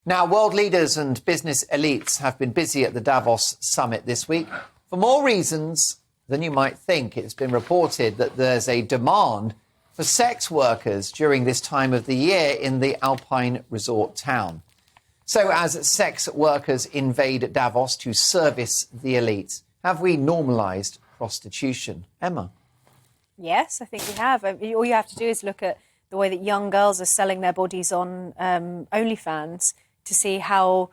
Now, world leaders and business elites have been busy at the Davos summit this week for more reasons than you might think. It's been reported that there's a demand for sex workers during this time of the year in the alpine resort town. So as sex workers invade Davos to service the elite, have we normalised prostitution? Emma? Yes, I think we have. All you have to do is look at the way that young girls are selling their bodies on OnlyFans to see how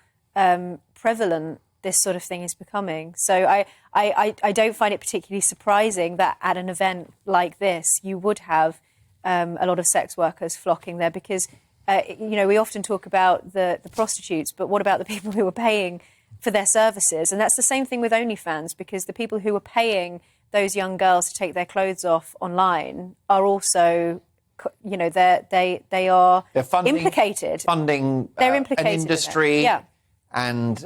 prevalent this sort of thing is becoming. So I don't find it particularly surprising that at an event like this, you would have a lot of sex workers flocking there because, we often talk about the prostitutes, but what about the people who are paying for their services? And that's the same thing with OnlyFans, because the people who are paying those young girls to take their clothes off online are also, they are implicated. They're implicated an industry, yeah. And,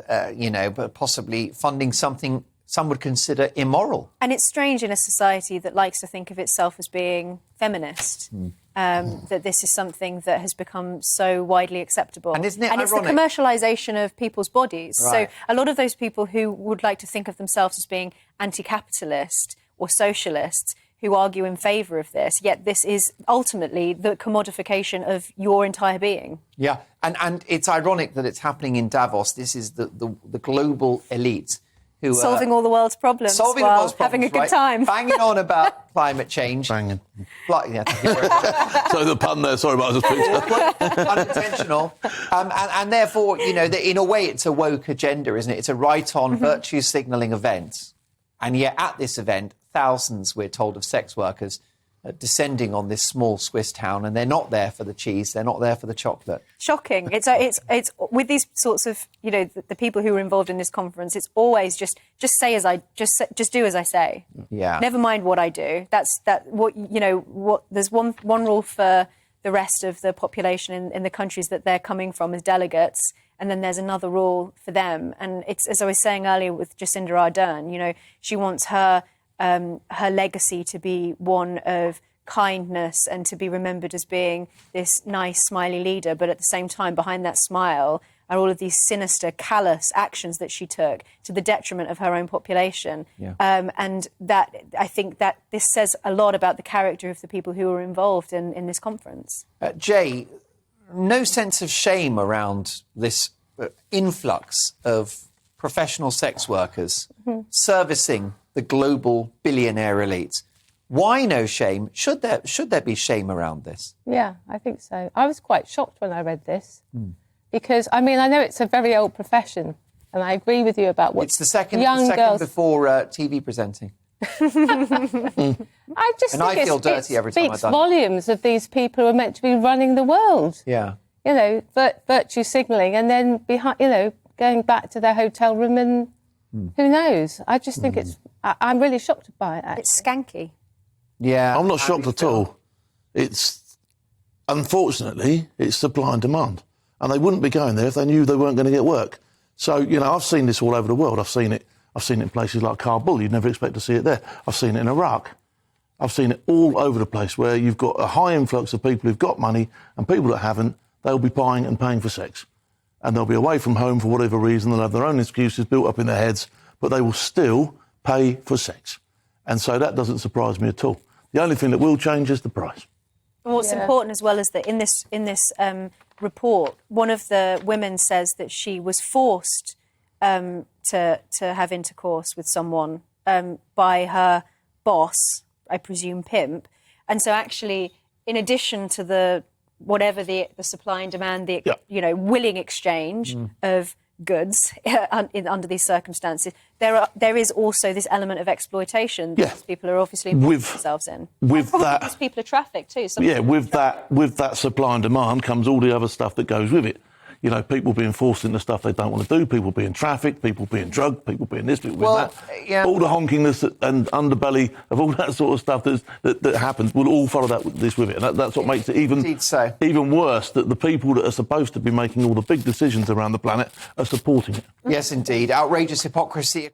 but possibly funding something some would consider immoral. And it's strange in a society that likes to think of itself as being feminist, that this is something that has become so widely acceptable. And isn't it ironic? It's the commercialisation of people's bodies. Right. So a lot of those people who would like to think of themselves as being anti-capitalist or socialists who argue in favour of this, yet this is ultimately the commodification of your entire being. Yeah, and it's ironic that it's happening in Davos. This is the global elite who solving all the world's problems while having a good time. Banging on about climate change. Banging. Yeah, So the pun there, sorry, but I was unintentional. And therefore, in a way, it's a woke agenda, isn't it? It's a right-on virtue signalling event. And yet at this event, thousands, we're told, of sex workers descending on this small Swiss town, and they're not there for the cheese, they're not there for the chocolate. Shocking. It's with these sorts of, the people who are involved in this conference, it's always just do as I say. Yeah. Never mind what I do. There's one rule for the rest of the population in the countries that they're coming from as delegates, and then there's another rule for them. And it's, as I was saying earlier with Jacinda Ardern, she wants her legacy to be one of kindness and to be remembered as being this nice, smiley leader. But at the same time, behind that smile are all of these sinister, callous actions that she took to the detriment of her own population. Yeah. And that, I think that this says a lot about the character of the people who were involved in this conference. Jay, no sense of shame around this influx of professional sex workers servicing the global billionaire elite. Why no shame? Should there be shame around this? Yeah, I think so. I was quite shocked when I read this because, I know it's a very old profession, and I agree with you about what it's the second girls before TV presenting. I just and think I feel dirty every time I've done it. Speaks volumes of these people who are meant to be running the world. Yeah. Virtue signalling, and then behind, going back to their hotel room and who knows? I just think I'm really shocked by it, actually. It's skanky. Yeah. I'm not shocked at all. Unfortunately, it's supply and demand. And they wouldn't be going there if they knew they weren't going to get work. So, I've seen this all over the world. I've seen it in places like Kabul. You'd never expect to see it there. I've seen it in Iraq. I've seen it all over the place where you've got a high influx of people who've got money and people that haven't. They'll be buying and paying for sex. And they'll be away from home for whatever reason. They'll have their own excuses built up in their heads, but they will still pay for sex. And so that doesn't surprise me at all. The only thing that will change is the price. And what's important as well is that in this report, one of the women says that she was forced to have intercourse with someone by her boss, I presume pimp. And so actually, in addition to the supply and demand, willing exchange of goods under these circumstances, there is also this element of exploitation that these people are obviously putting themselves in. With that, these people are trafficked too. With that supply and demand comes all the other stuff that goes with it. People being forced into stuff they don't want to do, people being trafficked, people being drugged, people being this, people being that. Yeah. All the honkingness and underbelly of all that sort of stuff that happens will all follow this with it. And that's what makes it even worse, that the people that are supposed to be making all the big decisions around the planet are supporting it. Yes, indeed. Outrageous hypocrisy.